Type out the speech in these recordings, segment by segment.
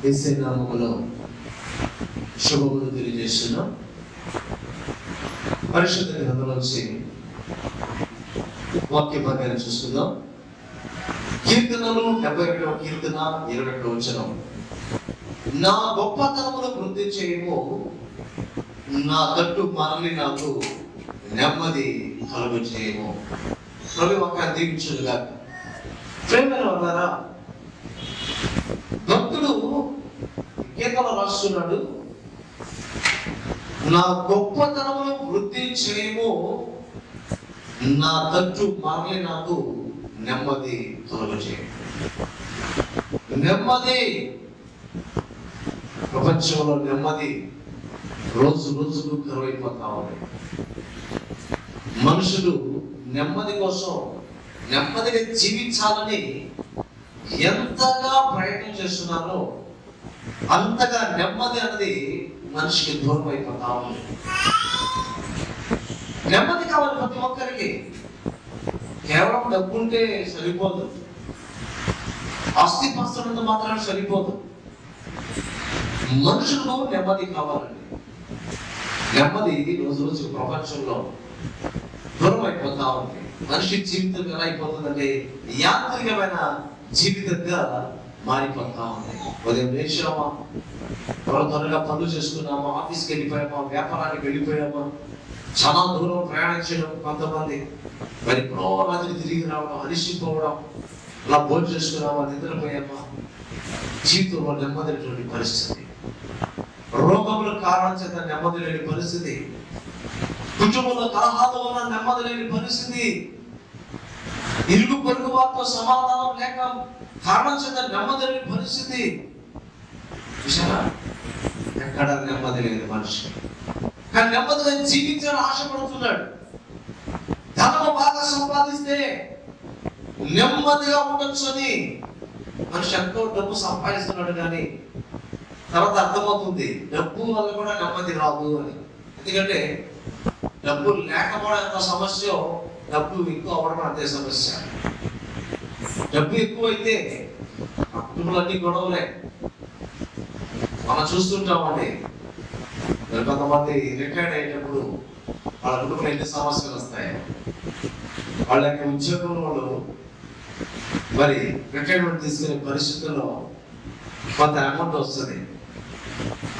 యేసు నామములో శుభములు తెలియజేస్తున్నాం. పరిశుద్ధ గ్రంథంలోంచి వాక్య భాగాన్ని చూస్తున్నాం. కీర్తనలు 71వ కీర్తన 21వ వచనం. నా గొప్పతనమును వృద్ధి చేయము, నా తట్టు మరలి నాకు నెమ్మది కలుగు చేయము. ప్రభు వాక్యాన్ని దీవించునుగా. ప్రేమైన వాళ్ళారా, భక్తుడు కీర్తన రాస్తున్నాడు, నా గొప్పతనమును వృద్ధి చేయము, నా తట్టు మరలి నాకు నెమ్మది కలుగు చేయము. నెమ్మది, ప్రపంచంలో నెమ్మది రోజు రోజుకు కరువైపోతా ఉంది. మనుషులు నెమ్మది కోసం, నెమ్మదిగా జీవించాలని ఎంతగా ప్రయత్నం చేస్తున్నారో అంతగా నెమ్మది అనేది మనిషికి దూరం అయిపోతా ఉంది. నెమ్మది కావాలి ప్రతి ఒక్కరికి. కేవలం డబ్బు ఉంటే సరిపోదు, ఆస్తిపాస్తులంత మాత్రం సరిపోదు. మనుషులకు నెమ్మది కావాలండి. నెమ్మది రోజు రోజు ప్రపంచంలో దూరం అయిపోతా ఉంది. మనిషి జీవితం ఎలా అయిపోతుందంటే యాంత్రికమైన జీవితంగా మారిపోతా ఉంది. ఉదయం లేచామా, త్వరగా పనులు చేసుకున్నామా, ఆఫీస్కి వెళ్ళిపోయామా, వ్యాపారానికి వెళ్ళిపోయామా, చాలా దూరం ప్రయాణించడం, కొంతమంది మరి ఎప్పుడో రాత్రి తిరిగి రావడం, అలిసిపోవడం, అలా భోజనం చేసుకున్నామా, నిద్రపోయామా. జీవితంలో నెమ్మదినటువంటి పరిస్థితి, రోగముల కారణం చేత నెమ్మది లేని పరిస్థితి, కుటుంబంలో కలహాల వల్ల నెమ్మది లేని పరిస్థితి, ఇరుగు పొరుగు వారితో సమాధానం లేక కారణం చేత నెమ్మది లేని పరిస్థితి. ఎక్కడ నెమ్మది లేదు మనిషి. కానీ నెమ్మదిగా జీవించాలని ఆశపడుతున్నాడు. ధనము బాగా సంపాదిస్తే నెమ్మదిగా ఉండొచ్చు అని మనిషి ఎంతో డబ్బు సంపాదిస్తున్నాడు. కానీ తర్వాత అర్థమవుతుంది డబ్బు వల్ల కూడా నెమ్మది రాదు అని. ఎందుకంటే డబ్బు లేకపోవడం ఎంత సమస్య, డబ్బు ఎక్కువ అవ్వడం అంతే సమస్య. డబ్బు ఎక్కువైతే కుటుంబాలన్నీ గొడవలే. మనం చూస్తుంటామండి, కొంతమంది రిటైర్డ్ అయ్యేటప్పుడు వాళ్ళ కుటుంబంలో ఎన్ని సమస్యలు వస్తాయి. వాళ్ళ యొక్క ఉద్యోగంలో మరి రిటైర్మెంట్ తీసుకునే పరిస్థితుల్లో కొంత అమౌంట్ వస్తుంది.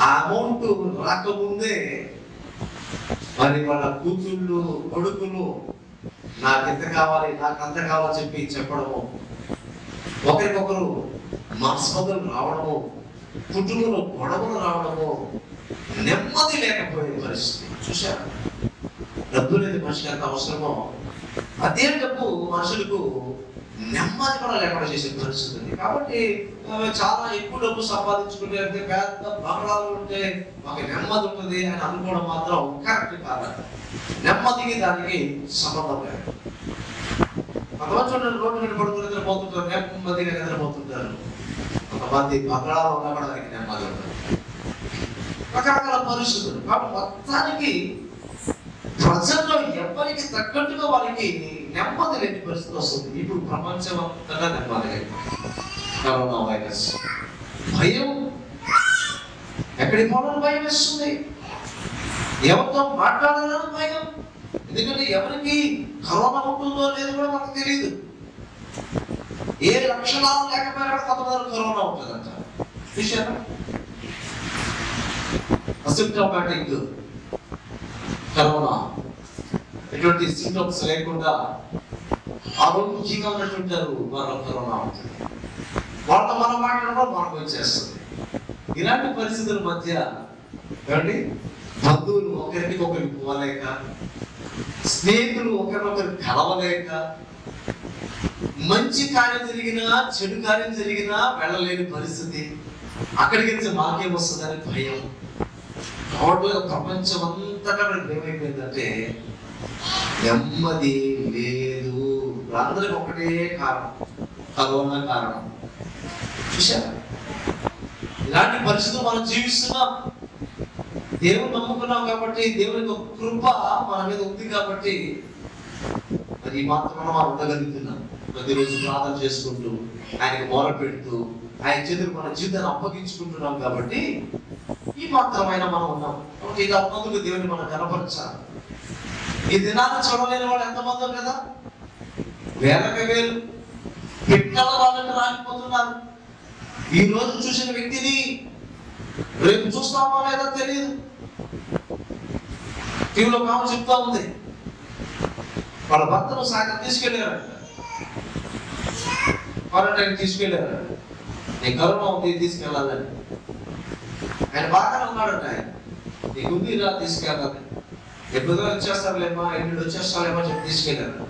ఆ అమౌంట్ రాకముందే మరి వాళ్ళ కూతుళ్ళు, కొడుకులు నాకు ఎంత కావాలి, నాకు అంత కావాలి చెప్పడము, ఒకరికొకరు మనస్పర్ధలు రావడము, కుటుంబంలో గొడవలు రావడము, నెమ్మది లేకపోయే పరిస్థితి. చూశారు, డబ్బు అనేది మనిషికి ఎంత అవసరమో అదే డబ్బు మనుషులకు నెమ్మది కూడా లేకుండా చేసే పరిస్థితి ఉంది. కాబట్టి చాలా ఎక్కువ డబ్బు సంపాదించుకుంటే, పెద్ద బంగ్లాలు ఉంటే మాకు నెమ్మది ఉంటుంది అని అనుకోవడం మాత్రం కరెక్ట్ కాదు. నెమ్మదికి దానికి సంబంధం లేదు. కొంతమంది చూడండి, రోడ్డు మీద పడుకుని నిద్రపోతుంటారు, నెమ్మదిగా నిద్రపోతుంటారు. కొంతమంది బంగ్లాలు ఉన్నా కూడా దానికి నెమ్మది ఉంటుంది. రకరకాల పరిస్థితులు. కాబట్టి మొత్తానికి ప్రజల్లో ఎవరికి తగ్గట్టుగా వారికి నెమ్మది లేని పరిస్థితి వస్తుంది. ఇప్పుడు ప్రపంచం అంతటా నెమ్మది లేదు. కరోనా వైరస్ భయం, ఎక్కడికి పోవాలని భయం వేస్తుంది, ఎవరితో మాట్లాడాలని భయం. ఎందుకంటే ఎవరికి కరోనా ఉంటుందో లేదో కూడా మనకు తెలియదు. ఏ లక్షణాలు లేకపోయినా కొంతమంది కరోనా ఉంటుందంట. విషయం అసిమ్టమాటిక్ కరోనా, ఎటువంటి సింటమ్స్ లేకుండా ఆరోగ్యంగా ఉన్నట్టుంటారు, వారు కరోనా ఉంటుంది. వాళ్ళతో మనం మాట్లాడడం మనకు వచ్చేస్తుంది. ఇలాంటి పరిస్థితుల మధ్య ఏమండి, బంధువులు ఒకరికి పోలేక, స్నేహితులు ఒకరినొకరు కలవలేక, మంచి కార్యం జరిగినా చెడు కార్యం జరిగినా వెళ్ళలేని పరిస్థితి. అక్కడికి మాకేం వస్తుందని భయం. టోటల్గా ప్రపంచం అంతటా ఏమైపోయిందంటే నెమ్మది లేదు. అందరికి ఒకటే కారణం, కరోనా కారణం. చూసారా, ఇలాంటి పరిస్థితులు మనం జీవిస్తున్నాం. దేవుని నమ్ముకున్నాం కాబట్టి, దేవుని యొక్క కృప మన మీద ఉంది కాబట్టి మరి ఈ మాత్రం మనం ఉండగలుగుతున్నాం. ప్రతిరోజు ప్రార్థన చేసుకుంటూ, ఆయనకు మొర పెడుతూ, ఆయన చేతులు మన జీవితాన్ని అప్పగించుకుంటున్నాం కాబట్టి ఈ మాత్రమైన మనం ఉన్నాం. ఇలా ఉన్నందుకు దేవుని మనం కనపరచాలి. ఈ దినాన్ని చూడలేని వాళ్ళు ఎంతమందో కదా, వేలకు వేలు పిట్టల వాళ్ళని రాలిపోతున్నారు. ఈ రోజు చూసిన వ్యక్తిని రేపు చూస్తామో లేదో తెలియదు. టీవీలో కావు చెప్తా ఉంది, వాళ్ళ భర్తను సాయంత్రం తీసుకెళ్ళారంట, క్వారంటైన్ తీసుకెళ్ళారంట. నీ కరోనా ఉంది తీసుకెళ్ళాలని. ఆయన బాగానే ఉన్నాడంట. ఆయన నీకు రా తీసుకెళ్ళాలి, ఎప్పుడు వచ్చేస్తారులేమా, ఎన్నింటి వచ్చేస్తారేమో చెప్పి తీసుకెళ్ళారు.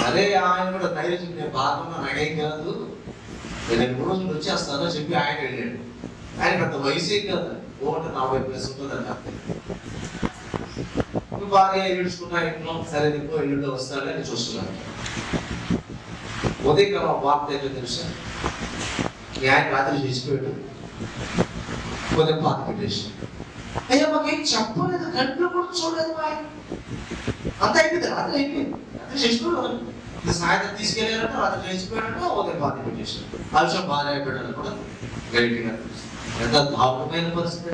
సరే ఆయన కూడా ధైర్యం, నేను బాగున్నా, నాకేం కాదు, నేను 3 రోజులు వచ్చేస్తానో చెప్పి ఆయన వెళ్ళాడు. ఆయన పెద్ద వయసే కదా, 40+ ఉంటుందంట. బాగా ఏడుచుకున్నా ఇంట్లో, సరే ఇంకో ఎల్లుండి వస్తాడని నేను చూస్తున్నాను. ఉదయకాలం వార్త ఏంటో తెలుసా, ఆయన రాత్రి చేసిపోయాడు, ఉదయం పాత పెట్టేసి. అయ్యా మాకేం చెప్పలేదు, కంట్లో కూడా చూడలేదు, ఆయన అంత అయిపోయింది. రాత్రి అయిపోయింది, రాత్రి చేసిపోయాడు. సాయంత్రం తీసుకెళ్ళారంటే రాత్రి చేసిపోయాడంటే ఉదయం పాత పెట్టేసాడు. ఆ విషయం బాగా అయిపోయాడు కూడా గట్టిగా. ఎంత దారుణమైన పరిస్థితి,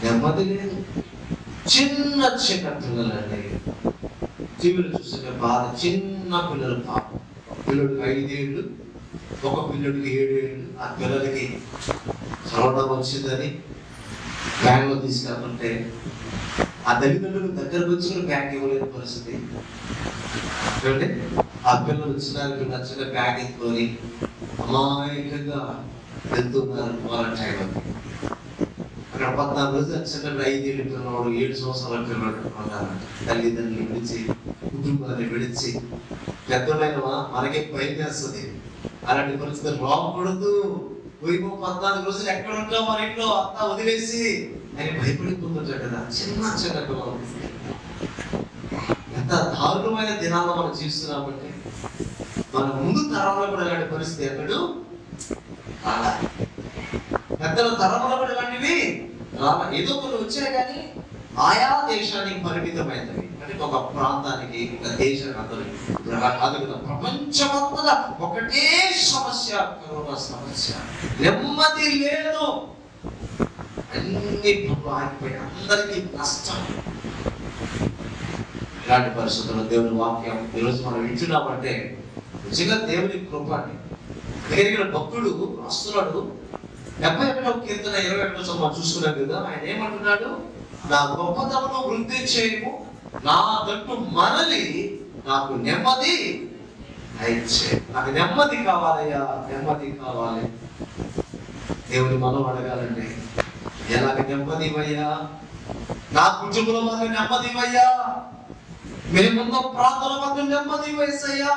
నెమ్మది లేదు. చిన్న చిన్న పిల్లలండి, టీవీలు చూస్తే బాధ. చిన్న పిల్లలు, పాపం, పిల్లడికి 5 ఏళ్ళు, ఒక పిల్లడికి 7 ఏళ్ళు. ఆ పిల్లలకి కరోనా వచ్చిందని బ్యాంక్లో తీసుకెళ్తుంటే ఆ తల్లిదండ్రులు దగ్గరకు వచ్చి బ్యాంక్ ఇవ్వలేని పరిస్థితి. చూడండి, ఆ పిల్లలు వచ్చినానికి నచ్చిన బ్యాంక్ ఎత్తుకొని అమాయకంగా వెళ్తున్నారు క్వారంటైన్. అక్కడ 14 రోజులు చిన్న 5 ఏళ్ళు పిల్లవాడు, 7 సంవత్సరాల పిల్లవాడు ఉన్నారంట. తల్లిదండ్రులు విడిచి, కుటుంబాన్ని విడిచి, పెద్దలైన మనకే భయం వేస్తుంది. అలాంటి పరిస్థితులు రాకూడదు. పోయిపో 14 రోజులు ఎక్కడ ఉంటాం మన ఇంట్లో, అంతా వదిలేసి ఆయన భయపడిపోతుంటాడు కదా. చిన్న చిన్న పిల్లలు, ఎంత దారుణమైన దినాల్లో మనం జీవిస్తున్నామంటే మన ముందు తరంలో కూడా ఇలాంటి పరిస్థితి ఎక్కడు అలా. పెద్దల తరంలో కూడా ఇలాంటివి ఏదో కొన్ని వచ్చాయి, కానీ ఆయా దేశానికి పరిమితమైనవి. అంటే ఒక ప్రాంతానికి, ఒక దేశానికి కాదు కదా, ప్రపంచమంతగా ఒకటే సమస్య, కరోనా సమస్య. నెమ్మది లేదు, అన్ని ఆగిపోయి అందరికీ నష్టం. ఇలాంటి పరిస్థితుల్లో దేవుని వాక్యం ఈరోజు మనం వింటున్నామంటే నిజంగా దేవుని కృప అండి. దగ్గర భక్తుడు వస్తున్నాడు, 71వ కీర్తన 21వ మనం చూసుకున్నాం కదా. ఆయన ఏమంటున్నాడు, నా గొప్పతనము వృద్ధి చేయము, నా తట్టు మనలి నాకు నెమ్మది అయిచ్చే. నాకు నెమ్మది కావాలయ్యా, నెమ్మది కావాలి. దేవుని మనం అడగాలండి, ఎలాగ నెమ్మది ఇవ్వయ్యా, నా కుటుంబంలో మనకు నెమ్మది ఇవ్వయ్యా, మేమున్న ప్రాంతాల మాకు నెమ్మది ఇవ్వయ్యా,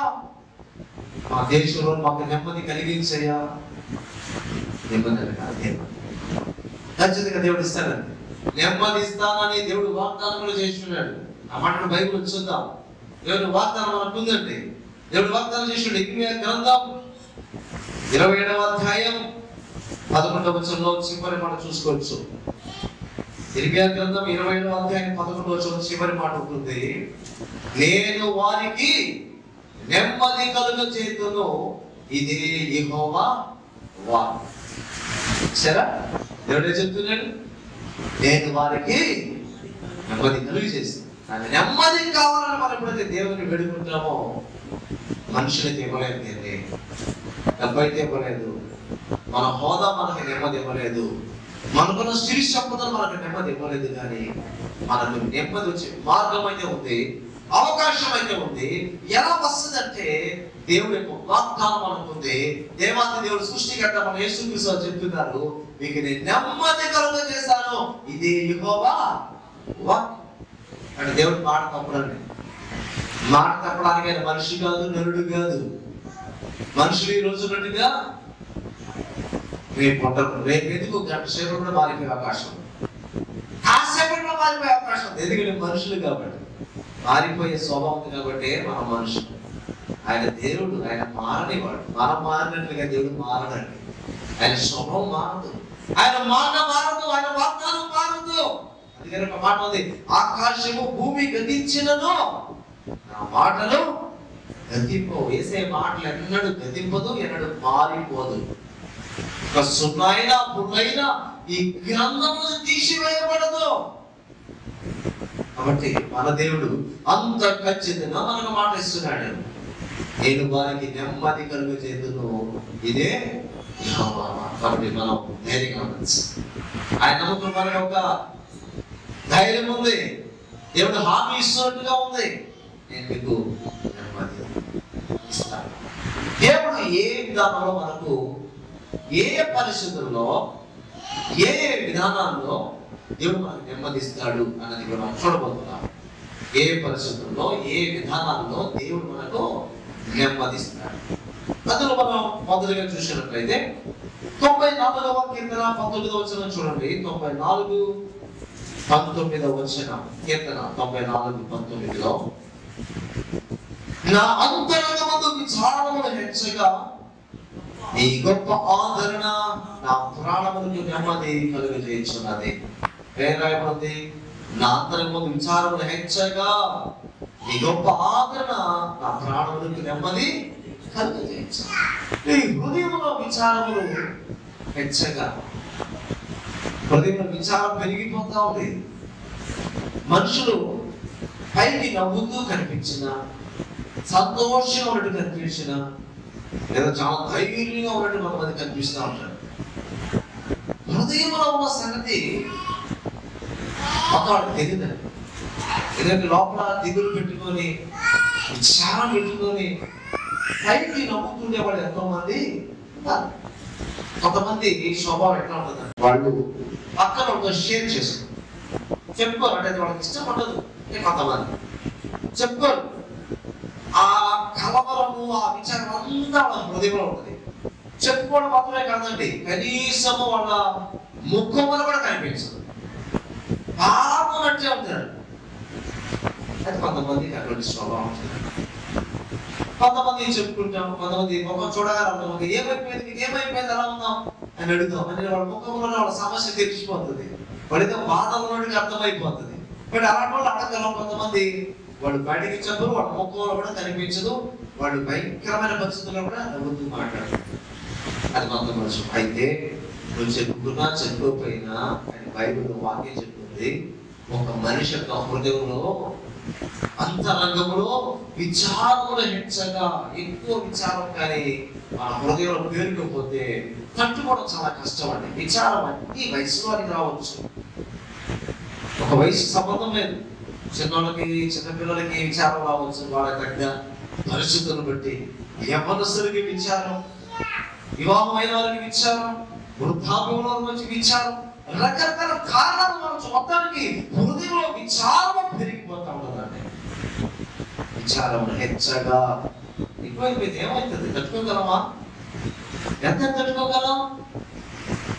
మా దేశంలో మాకు నెమ్మది కలిగించయ్యా. నెమ్మది ఖచ్చితంగా దేవుడు ఇస్తాడండి, నెమ్మది ఇస్తానని దేవుడు వాగ్దానం కూడా చేస్తున్నాడు. ఆ మాటను బైబిల్ చూద్దాం. దేవుడు వాగ్దానం మనకు ఉందండి. దేవుడు వాగ్దానం చేస్తున్నాడు. ఇర్మియా గ్రంథం 27వ అధ్యాయం 11వ వచనంలో చివరి మాట చూసుకోవచ్చు. ఇర్మియా గ్రంథం 27వ అధ్యాయం 11వ వచనం చివరి మాట ఉంటుంది, నేను వారికి నెమ్మది కలుగజేయుదును, ఇదే యెహోవా వాక్కు. సరే, దేవుడే చెప్తున్నాడు, నేను వారికి నెమ్మది కలుగజేస్తాను. నాకు నెమ్మది కావాలని మనం ఎప్పుడైతే దేవుని వేడుకుంటామో, మనుషులకి ఇవ్వలేదు, డబ్బైతే ఇవ్వలేదు, మన హోదా మనకి నెమ్మది ఇవ్వలేదు, మనకున్న సిరి సంపదలు మనకు నెమ్మది ఇవ్వలేదు. కానీ మనకు నెమ్మది వచ్చే మార్గం అయితే ఉంది, అవకాశం అయితే ఉంది. ఎలా వస్తుందంటే దేవుడు యొక్క వాగ్దానం మనకుంది. దేవాది దేవుడు సృష్టికర్త మన యేసుక్రీస్తు చెప్తున్నారు, మీకు నేను నెమ్మది కలుగజేస్తాను, ఇదే యెహోవా వాక్కు. అంటే దేవుడు మాట తప్పడండి. మాట తప్పడానికి ఆయన మనిషి కాదు, నరుడు కాదు. మనుషులు ఈ రోజు ఉన్నట్టుగా రేపు ఉంటారు, రేపు ఎందుకు గంట సేపు కూడా మారిపోయే అవకాశం, కాసేపట్లో మారిపోయే అవకాశం ఉంది. ఎందుకంటే మనుషులు కాబట్టి, మారిపోయే స్వభావం ఉంది కాబట్టి మనం మనుషులు. ఆయన దేవుడు, ఆయన మారనివాడు. మనం మారినట్లుగా దేవుడు మారడండి. ఆయన స్వభావం మారదు, ఆయన మాట మారదు, ఆయన వాగ్దానం మారదు. అందుకని ఒక మాట ఉంది, ఆకాశము భూమి గతించినను నా మాటలు గతింపవు. వేసే మాటలు ఎన్నడూ గతింపదు, ఎన్నడూ మారిపోదు. ఒక సున్నైనా పుల్లైనా ఈ గ్రంథము తీసివేయబడదు. కాబట్టి మన దేవుడు అంత ఖచ్చితంగా మనకు మాట ఇస్తున్నాడు, నేను వారికి నెమ్మది కలుగు చేతును, ఇదే యెహోవా. కాబట్టి మనం ధైర్యంగా ఉండొచ్చు. ఆయన నమ్మకం మనకు ఒక ధైర్యం ఉంది. దేవుడు హామీ ఇస్తున్నట్టుగా ఉంది, నేను మీకు నెమ్మది ఇస్తాను. దేవుడు ఏ విధానంలో మనకు, ఏ పరిస్థితుల్లో, ఏ విధానాల్లో దేవుడు మనకు నెమ్మదిస్తాడు అన్నది మనం చూడబోతున్నాం. ఏ పరిస్థితుల్లో, ఏ విధానాల్లో దేవుడు మనకు నెమ్మదిస్తాడు. అందులో మనం మొదలుగా చూసినట్లయితే 94వ కీర్తన 19వ వచనం చూడండి. 94:19 వచనం, కీర్తన 94:19లో, నా అంతరంగమందు విచారములు హెచ్చగా నీ గొప్ప ఆదరణ నా ప్రాణములకు నెమ్మది కలుగజేయుచున్నది. రాయబడింది, నా అంతరంగమందు విచారములు హెచ్చగా నీ గొప్ప ఆదరణ నా ప్రాణములకు నెమ్మది కలుగజేయచ్చు. నీ హృదయంలో విచారములు హెచ్చగా, హృదయంలో విచారం పెరిగిపోతా ఉంది. మనుషులు పైకి నవ్వుతూ కనిపించిన, సంతోషంగా ఉన్నట్టు కనిపించిన, లేదా చాలా ధైర్యంగా ఉన్నట్టు కొంతమంది కనిపిస్తూ ఉంటారు. హృదయంలో ఉన్న సంగతి వాడికి తెలియదండి. ఎందుకంటే లోపల దిగులు పెట్టుకొని, విచారం పెట్టుకొని పైకి నవ్వుతుండేవాడు ఎంతో మంది. కొంతమంది స్వభావం ఎట్లా ఉంటుందండి, వాళ్ళు పక్కన ఒక షేర్ చేసుకోరు, చెప్పుకోరు. అంటే వాళ్ళకి ఇష్టం ఉండదు. కొంతమంది చెప్పుకోరు. ఆ కలవరము, ఆ విచారం అంతా వాళ్ళ హృదయంలో ఉంటుంది. చెప్పుకోవడం మాత్రమే కాదండి, కనీసము వాళ్ళ ముఖంలో కూడా కనిపించదు. పాపం అంటే ఉంటారు. అది కొంతమందికి అటువంటి స్వభావం ఉంటుంది. కొంతమంది చెప్పుకుంటాం, కొంతమంది ముఖం చూడగా కొంతమంది ఏమైపోయింది, మీకు ఏమైపోయింది, ఎలా ఉన్నాం అని అడుగుతాం. అంటే వాళ్ళ ముఖంలో వాళ్ళ సమస్య తెలిసిపోతుంది, వాడితో బాధలో అర్థమైపోతుంది. బట్ అలాంటి వాళ్ళు అడగలం. కొంతమంది వాళ్ళు బయటికి చెప్పరు, వాళ్ళ ముఖంలో కూడా కనిపించదు, వాళ్ళు భయంకరమైన పరిస్థితుల్లో కూడా నవ్వుతూ మాట్లాడతారు. అది కొంత మనుషులు. అయితే నువ్వు చెప్పుకున్నా చెప్పుకోకపోయినా అని బైబిల్ వాక్యం చెప్తుంది, ఒక మనిషి యొక్క హృదయంలో అంతరంగంలో విచారములు హెచ్చగా, ఎక్కువ విచారం కానీ ఆ హృదయంలో పేరుకపోతే తట్టుకోవడం చాలా కష్టం అండి. విచారం అన్ని వయసు వారికి రావచ్చు, ఒక వయసు సంబంధం లేదు. చిన్నోళ్ళకి, చిన్నపిల్లలకి విచారం రావచ్చు, వాళ్ళ తగ్గ పరిస్థితులను బట్టి. యవ్వనస్తులకి విచారం, వివాహమైన వారికి విచారం, వృద్ధాప్యంలో వచ్చి విచారం, రకరకాల కారణాలు మనం మొత్తానికి హృదయంలో విచారం పెరిగిపోతా ఉన్నదండి. విచారం హెచ్చగా ఎక్కువైపోయింది. ఏమవుతుంది? తట్టుకోగలమా? ఎంత తట్టుకోగలం?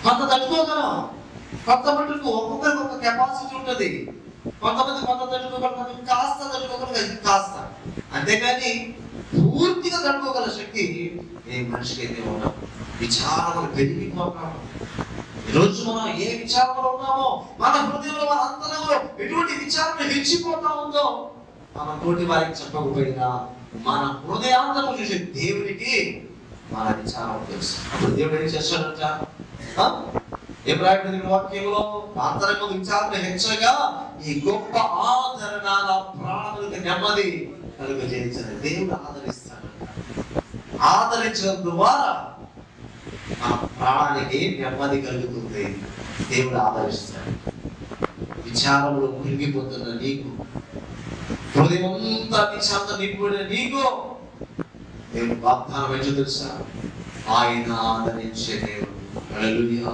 కొంత తట్టుకోగలం. కొంత మటుకు ఒక్కొక్కరికి ఒక కెపాసిటీ ఉంటుంది. కొంతమంది కొంత తట్టుకోగలం, కాస్త తట్టుకోగలం, కాస్త. అంతేగాని పూర్తిగా తట్టుకోగల శక్తి ఏ మనిషికి అయితే ఉన్నాం. విచారములు పెరిగిపోతాము. ఈరోజు మనం ఏ విచారంలో ఉన్నామో, మన హృదయంలో, మన అంతరంగంలో ఎటువంటి విచారం హెచ్చిపోతా ఉందో, మన తోటి వారికి చెప్పకపోయినా మన హృదయాంతరం చూసే దేవుడికి మన విచారం తెలుసు. అప్పుడు దేవుడు ఏం చేస్తాడంట? ఎబ్రాయిం వాక్యంలో అంతరంగం విచారణ హెచ్చగా ఈ గొప్ప ఆదరణ నా ప్రాణములకు నెమ్మది కలుగజేయించిన దేవుడు ఆదరిస్తాడు. ఆదరించడం ద్వారా ఆ ప్రాణానికి నెమ్మది కలుగుతుంది. దేవుడు ఆదరిస్తాడు. విచారంలో మునిగిపోతున్న నీకు, హృదయం అంతా విచారంతో నిండిపోయిన నీకు దేవుడు వాగ్దానం ఏంటో తెలుసా? ఆయన ఆదరించే దేవుడు. హల్లెలూయా.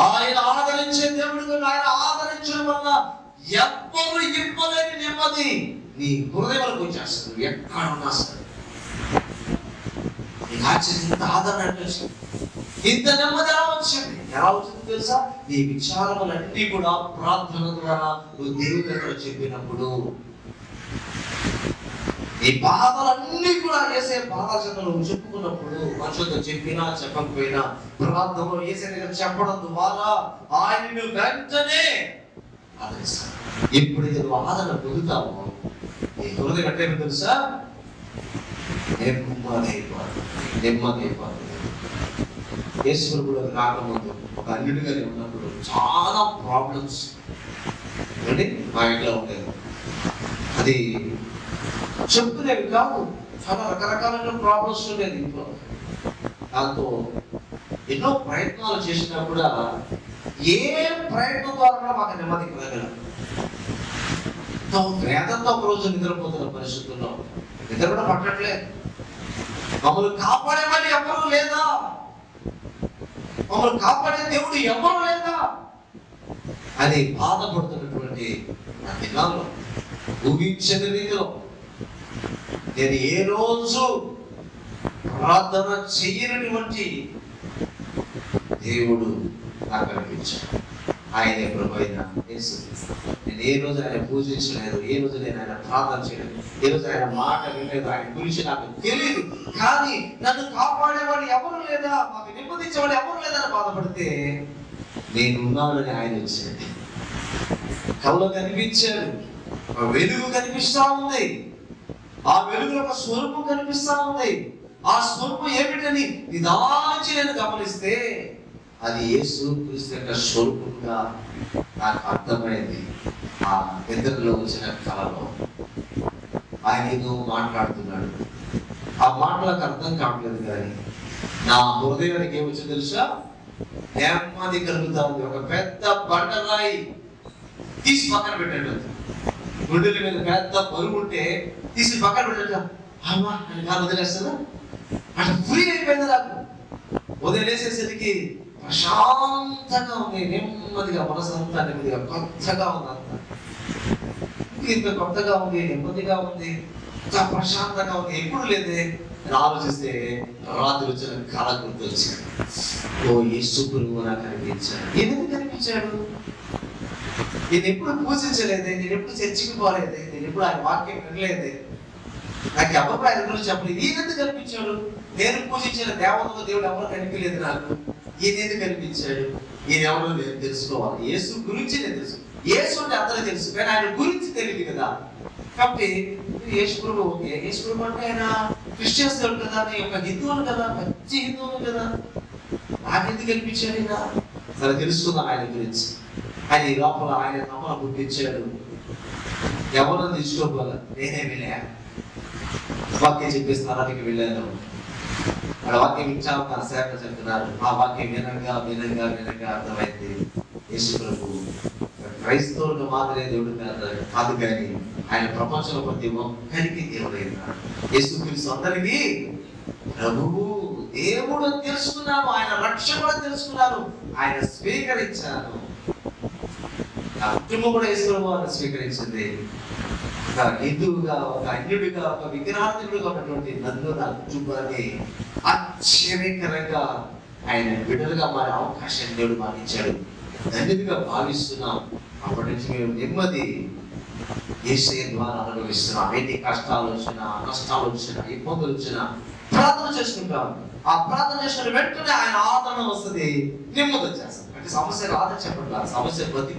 ఆయన ఆదరించే దేవుడు. ఆయన ఆదరించడం వల్ల ఎవ్వరు ఇవ్వలేని నెమ్మది నీ హృదయంలోకి వచ్చేస్తుంది. ఎక్కడ ఉన్నా సరే ఇంత ఆదరణ ఇంత నెమ్మది ఎలా వచ్చింది? ఎలా వచ్చింది తెలుసా? నీ విచారములన్నీ కూడా ప్రార్థన ద్వారా నువ్వు దేవుని దగ్గర చెప్పినప్పుడు, నీ బాధలన్నీ కూడా వేసే బాధలు నువ్వు చెప్పుకున్నప్పుడు, మనుషులతో చెప్పినా చెప్పకపోయినా ప్రార్థనలో వేసే దగ్గర చెప్పడం ద్వారా ఆయన వెంటనే ఆదరిస్తాడు. ఎప్పుడైతే నువ్వు ఆదరణ పొందుతావో నీ హృదయం అంటే తెలుసా? నెమ్మది. యేసు ప్రభువు రాకముందు ఒక అన్యుడిగా ఉన్నప్పుడు చాలా ప్రాబ్లమ్స్ మా ఇంట్లో ఉండేది. అది చెప్పుకునేవి కాదు, చాలా రకరకాలైన ప్రాబ్లమ్స్ ఉండేది ఇంట్లో. దాంతో ఎన్నో ప్రయత్నాలు చేసినా కూడా ఏ ప్రయత్నం ద్వారా మాకు నెమ్మది కలగలేదు. వేదంతో ఒక రోజు నిద్రపోతున్న పరిస్థితుల్లో నిద్ర కూడా పట్టట్లేదు. మమ్మల్ని కాపాడేవాళ్ళు ఎవరు లేదా, మమ్మల్ని కాపాడే దేవుడు ఎవరు లేదా అని బాధపడుతున్నటువంటి ఆ దినాల్లో ఊహించని రీతిలో నేను ఏ రోజు ప్రార్థన చెయ్యనటువంటి దేవుడు నాకు అనిపించాడు. ఆయనే ప్రభు అయిన యేసు. నేను ఏ రోజు ఆయన పూజించలేదు, ఏ రోజు నేను ఆయన ప్రార్థన చేయలేదు, ఏ రోజు ఆయన మాట వినలేదు, ఆయన గురించి నాకు తెలియదు. కానీ నన్ను కాపాడేవాడు ఎవరు లేదా, మాకు నెమ్మదించేవాడు ఎవరు లేదని బాధపడితే నేను ఉన్నానని ఆయన వచ్చాడు. కళ్ళు కనిపించాడు, వెలుగు కనిపిస్తా ఉంది, ఆ వెలుగులో ఒక స్వరూపం కనిపిస్తా ఉంది. ఆ స్వరూపం ఏమిటని నిదానించి నేను గమనిస్తే అది యేసు క్రీస్తు యొక్క స్వరూపంగా నాకు అర్థమైంది. ఆ నిద్రలో వచ్చిన కళలో ఆయన ఏదో మాట్లాడుతున్నాడు. ఆ మాటలకు అర్థం కావట్లేదు, కానీ నా హృదయానికి ఏమొచ్చిందో తెలుసా, నెమ్మది కలుగుతా ఉంది. ఒక పెద్ద బండరాయి తీసి పక్కన పెట్టాడు. గుండెల మీద పెద్ద బరువు ఉంటే తీసి పక్కన పెట్టాడు. అమ్మా అని కాదు వదిలేస్తుందా, అట్లా ఫ్రీ అయిపోయింది. నాకు వదిలేసేసరికి ప్రశాంతంగా ఉంది, నెమ్మదిగా, మనసంతా నెమ్మదిగా, కొత్తగా ఉంది. అంతా ఇంత కొత్తగా ఉంది, నెమ్మదిగా ఉంది, ఇంకా ప్రశాంతంగా ఉంది. ఎప్పుడు లేదే ఆలోచిస్తే రాత్రి వచ్చిన కళ గుర్తొచ్చాడు. ఓ యేసు ప్రభువు నాకు కనిపించాడు. ఎందుకు కనిపించాడు? నేను ఎప్పుడు పూజించలేదే, నేను ఎప్పుడు చర్చికి పోలేదే, నేను ఎప్పుడు ఆయన వాక్యం వినలేదే, నాకు ఎవరు ఆయన గురించి చెప్పలేదు. ఈయన ఎందుకు కనిపించాడు? నేను పూజించిన దేవతలో దేవుడు ఎవరు కనిపించలేదు నాకు. ఈయన ఎందుకు కనిపించాడు? ఈయన ఎవరో నేను తెలుసుకోవాలి. యేసు గురించి నేను తెలుసు. యేసు అంటే అందరూ తెలుసు, కానీ ఆయన గురించి తెలియదు కదా. కాబట్టి యేసు ప్రభు, ఓకే, యేసు ప్రభు అంటే ఆయన క్రిస్టియన్స్ దేవుడు కదా, నేను ఒక హిందువులు కదా, మంచి హిందువులు కదా, నాకెందుకు కనిపించాడు ఈయన? సరే తెలుసుకుందాం ఆయన గురించి. ఆయన ఈ లోపల ఆయన నమ్మల పుట్టించాడు. ఎవరో తీసుకోవాలి, నేనే వెళ్ళా వాక్యం చెప్పే స్థలానికి వెళ్ళాను. అక్కడ వాక్యం ఇచ్చాము, తన సేవ చెప్తున్నారు. ఆ వాక్యం వినగా అర్థమైంది యేసు ప్రభు క్రైస్తవులకు మాత్రమే దేవుడు కాదు, కానీ ఆయన ప్రపంచంలో ప్రతి ఒక్కరికి దేవుడైనాడు. యేసు క్రీస్తు అందరికీ ప్రభువు, దేవుడు తెలుసుకున్నాను, ఆయన రక్షకుడు తెలుసుకున్నాను, ఆయన స్వీకరించాను. నా కుటుంబం కూడా యేసు ప్రభువుని స్వీకరించింది. ఒక హిందువుగా, ఒక అన్యుడిగా, ఒక విగ్రహార్థుడిగా ఉన్నటువంటి నన్ను, నా కుటుంబాన్ని ఆశ్చర్యకరంగా ఆయన బిడ్డలుగా మారే అవకాశం దేవుడు మాకు ఇచ్చాడు. ధన్యతగా భావిస్తున్నాం. అప్పటి నుంచి మేము నెమ్మది యేసయ్య ద్వారా అనుభవిస్తున్నాం. ఎన్ని కష్టాలు వచ్చినా, నష్టాలు వచ్చినా, ఇబ్బందులు వచ్చినా ప్రార్థన చేసుకుంటాం. ఆ ప్రార్థన చేసుకుని వెంటనే ఆయన ఆదరణ వస్తుంది, నెమ్మది వచ్చేస్తుంది. అంటే సమస్య రాదని చెప్పట్లా, సమస్య ప్రతి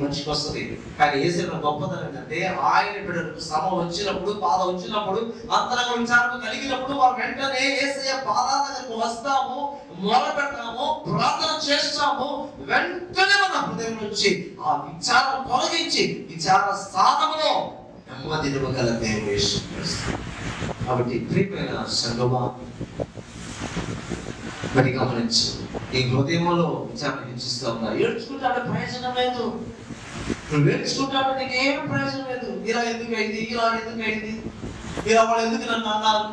మనిషికి వస్తుంది. కానీ యేసయ్య గొప్పతనం ఏంటంటే ఆయన బిడ్డలకు శ్రమ వచ్చినప్పుడు, బాధ వచ్చినప్పుడు, అంతరంగ విచారణ కలిగినప్పుడు వారు వెంటనే యేసయ్య పాదాల దగ్గరకు వస్తాము, మొరపెడతాము, ప్రార్థన చేస్తాము. వెంటనే మన హృదయం నుంచి ఆ విచారం తొలగించి విచార స్థానంలో నెమ్మది నివ్వగల దేవుడు యేసు క్రీస్తు. కాబట్టి ప్రియమైన సంగమా, మరి గమనించు, ఈ హృదయంలో విచారణ హెచ్చిస్తూ ఉన్నా. ఏడ్చుకుంటాడు, ప్రయోజనం లేదు. నువ్వు ఏడ్చుకుంటాడు, నీకు ఏం ప్రయోజనం లేదు. ఇలా ఎందుకైంది, ఇలా ఎందుకైంది, ఇలా వాళ్ళు ఎందుకు నన్ను అన్నారు,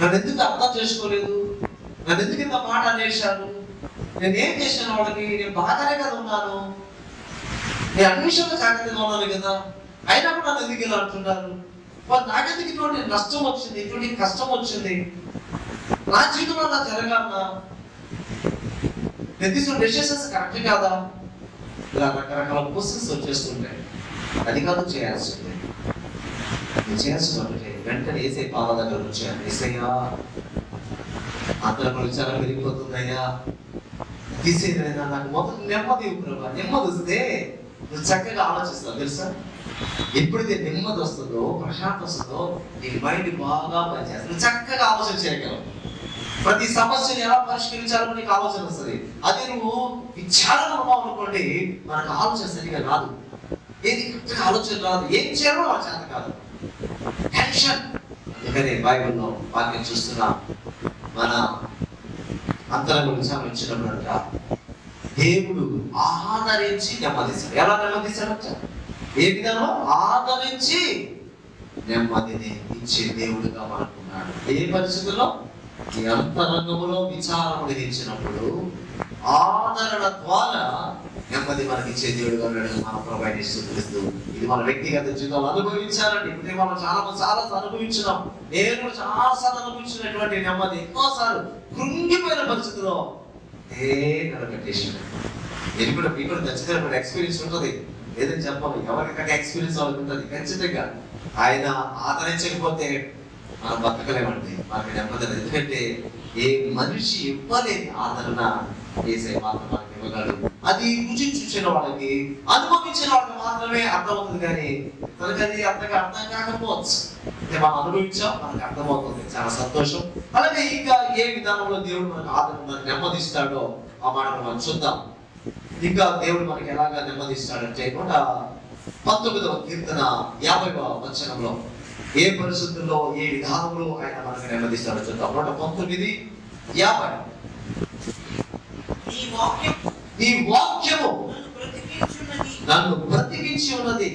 నన్ను ఎందుకు అర్థం చేసుకోలేదు, నన్ను ఎందుకు ఇంత మాట అనేశారు, నేను ఏం చేశాను వాళ్ళకి, నేను బాగానే కదా ఉన్నాను, నేను అన్ని విషయంలో జాగ్రత్తగా ఉన్నాను కదా, అయినా కూడా నన్ను ఎందుకు ఇలా అంటున్నారు, వాళ్ళు నాకెందుకు ఇటువంటి నష్టం వచ్చింది, ఇటువంటి కష్టం వచ్చింది, నా జీవితంలో నా జరగాలన్నా, నేను తీసుకున్న డెసిషన్స్ కరెక్ట్ కాదా, ఇలా రకరకాల క్వశ్చన్స్ వచ్చేస్తుంటాయి. అది కాదు చేయాల్సింది. నేను చేయాల్సింది వెంటనే యేసయ్య పాదాల దగ్గర వచ్చాను. యేసయ్యా, అంతలో విచారం పెరిగిపోతుందయ్యా, తీసేదైనా నాకు మొదటి నెమ్మది ప్రభా. నెమ్మది వస్తే నువ్వు చక్కగా ఆలోచిస్తావు తెలుసా. ఎప్పుడైతే నెమ్మది వస్తుందో, ప్రశాంతత వస్తుందో, నీ మైండ్ బాగా పనిచేస్తుంది. నువ్వు చక్కగా ఆలోచన చేయగలవు. ప్రతి సమస్యను ఎలా పరిష్కరించాలో నీకు ఆలోచన వస్తుంది. అదే నువ్వు విచారణ అనుకోండి, మనకు ఆలోచన సరిగా రాదు. ఏది కరెక్ట్గా ఆలోచన రాదు, ఏం చేయాలో ఆ చేత కాదు, టెన్షన్. అందుకని బైబిల్లో వాక్యం చూస్తున్నా మన అంతరంగ విచారణ ఇచ్చినప్పుడంట దేవుడు ఆదరించి నెమ్మదిస్తాడు. ఎలా నెమ్మదిస్తాడంట? ఏ విధంగా ఆదరించి నెమ్మదిని ఇచ్చే దేవుడుగా మనకున్నాడు. ఏ పరిస్థితుల్లో? ఈ అంతరంగములో విచారణ గ్రహించినప్పుడు ఆదరణ ద్వారా నెమ్మది మనకి ఇచ్చే దేవుడుగా మనం ప్రొవైడ్ చేస్తూ. ఇది మన వ్యక్తిగత జీవితంలో అనుభవించాలండి. ఇప్పుడు మనం చాలా అనుభవించినాం. నేను చాలాసార్లు అనుభవించినటువంటి నెమ్మది ఎన్నోసార్లు కృంగిపోయిన పరిస్థితిలో నిలబెట్టేసాడు. నేను కూడా మీకు కూడా ఖచ్చితంగా ఎక్స్పీరియన్స్ ఉంటుంది, ఏదని చెప్పాలి, ఎవరికైనా ఎక్స్పీరియన్స్ వాళ్ళకి ఉంటుంది ఖచ్చితంగా. ఆయన ఆదరించకపోతే మనం బతకలేమండి, మనకి నెమ్మది. ఎందుకంటే ఏ మనిషి ఇవ్వలేని ఆదరణ యేసయ్య మాత్రం మనకి ఇవ్వగలడు. అది రుచి చూసిన వాళ్ళకి, అనుభవించిన వాళ్ళకి మాత్రమే అర్థమవుతుంది. కానీ తనకి అది అంతగా అర్థం కాకపోవచ్చు. అంటే మనం అనుభవించాం, మనకు అర్థమవుతుంది. చాలా సంతోషం. అలాగే ఇంకా ఏ విధానంలో దేవుడు మనకు ఆదరణ నెమ్మదిస్తాడో ఆ మాట మనం చూద్దాం. ఇంకా దేవుడు మనకి ఎలాగా నెమ్మదిస్తాడంటే 119వ కీర్తన 50వ వచనంలో ఏ పరిస్థితుల్లో ఏ విధానంలో ఆయన మనకు నెమ్మదిస్తాడో చూద్దాం. 119:50. నీ వాక్యము నన్ను బ్రతికించి ఉన్నది,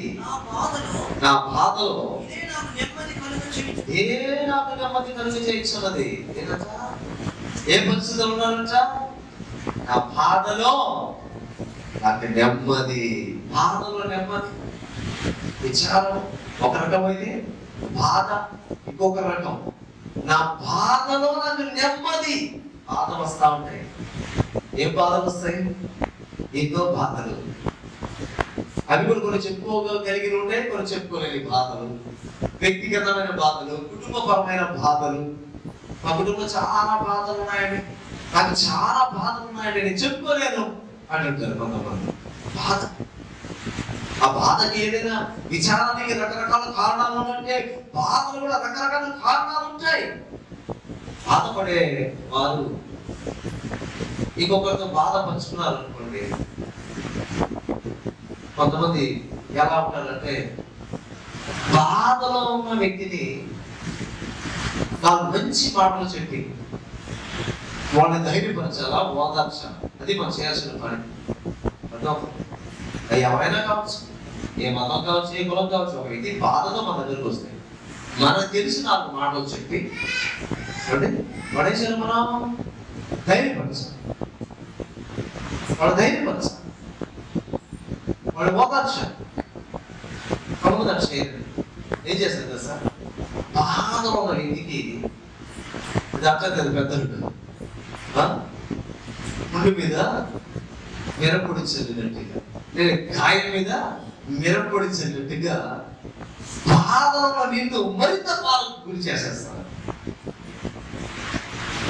నా బాధలో నాకు నెమ్మది కలుగ చేయించున్నది. ఏ పరిస్థితులు ఉన్నారంట? నా బాధలో నాకు నెమ్మది. బాధలో నెమ్మది. విచారం ఒక రకమైతే, బాధ ఇంకొక రకం. నా బాధలో నాకు నెమ్మది. బాధ వస్తా ఉంటాయి. ఏం బాధలు వస్తాయి? ఎన్నో బాధలు. అవి కూడా కొన్ని చెప్పుకోగలిగి ఉంటాయి, కొన్ని చెప్పుకోలేని బాధలు, వ్యక్తిగతమైన బాధలు, కుటుంబపరమైన బాధలు. మా కుటుంబంలో చాలా బాధలు ఉన్నాయండి, నాకు చాలా బాధలు ఉన్నాయండి, నేను చెప్పుకోలేను అంటుంటారు కొంతమంది. బాధ, ఆ బాధకి ఏదైనా విచారానికి రకరకాల కారణాలు ఉంటే బాధలు కూడా రకరకాల కారణాలు ఉంటాయి. బాధపడే వారు ఇంకొకరితో బాధ పంచుకున్నారు అనుకోండి, కొంతమంది ఎలా ఉంటారంటే బాధలో ఉన్న వ్యక్తిని వాళ్ళు మంచి మాటలు చెప్పి వాళ్ళని ధైర్యపరచాలా, ఓదార్చాలి. అది మనం చేయాల్సిన పని. ఎవరైనా కావచ్చు, ఏ మతం కావచ్చు, ఏ కులం కావచ్చు, ఒక వ్యక్తి బాధతో మన దగ్గరకు వస్తాయి. మనకు తెలిసి నాకు మాటలు చెప్పి పడేసారు, మనం ధైర్యపరచాలి, వాళ్ళు ధైర్యపరచాలి, వాళ్ళు ఓదార్చాలి. కొంతమంది ఏం చేస్తారు కదా సార్, బాధలో ఉన్న వ్యక్తికి ఇది అక్కర్లేదు, పెద్దలు పుండు మీద మిరపొడి చల్లినట్టుగా, నేను గాయం మీద మిరపొడి చల్లినట్టుగా బాధలో నిన్ను మరింత బాధకు గురి చేసేస్తాను.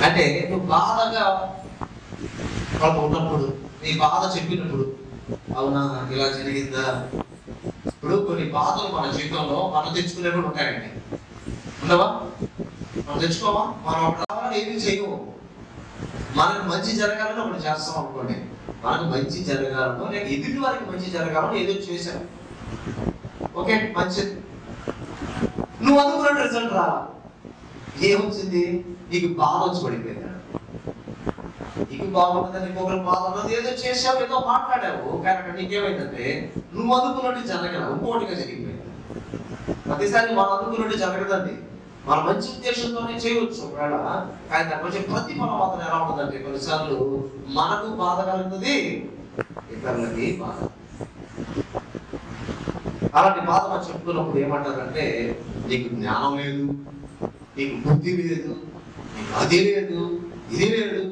అంటే నువ్వు బాధగా వాళ్ళకు ఉన్నప్పుడు, నీ బాధ చెప్పినప్పుడు, అవునా ఇలా జరిగిందా. ఇప్పుడు కొన్ని బాధలు మన జీవితంలో మనం తెచ్చుకునే కూడా ఉంటాయండి, ఉండవా? మనం తెచ్చుకోవా? మనం ఒకటి ఏమి చేయము. మనకు మంచి జరగాలని ఒకటి చేస్తాం అనుకోండి, మనకు మంచి జరగాలనో లేక ఎదుటి వారికి మంచి జరగాలని ఏదో చేశాను, ఓకే మంచిది. నువ్వు అనుకున్న రిజల్ట్ రా, ఏమొచ్చింది? నీకు బాధ వచ్చి పడిపోయింది. నీకు బాగుంటుందని ఇంకొకరు బాధ ఉన్నది, ఏదో చేసావు, ఏదో మాట్లాడావు, కానీ అక్కడ నీకేమైందంటే నువ్వు అనుకున్నట్టు జరగదు, ఇంకోటిగా జరిగిపోయింది. ప్రతిసారి మనం అనుకున్నట్టు జరగదండి. మన మంచి ఉద్దేశంతోనే చేయవచ్చు ఒకవేళ, కానీ దాని కొంచెం ప్రతిఫలం మాత్రం ఎలా ఉంటుందంటే కొన్నిసార్లు మనకు బాధ కలుగుతుంది, ఇతరులకి బాధ. అలాంటి బాధ మనం చెప్పుకున్నప్పుడు ఏమంటారంటే నీకు జ్ఞానం లేదు, నీకు బుద్ధి లేదు, నీకు అది లేదు, ఇది లేదు,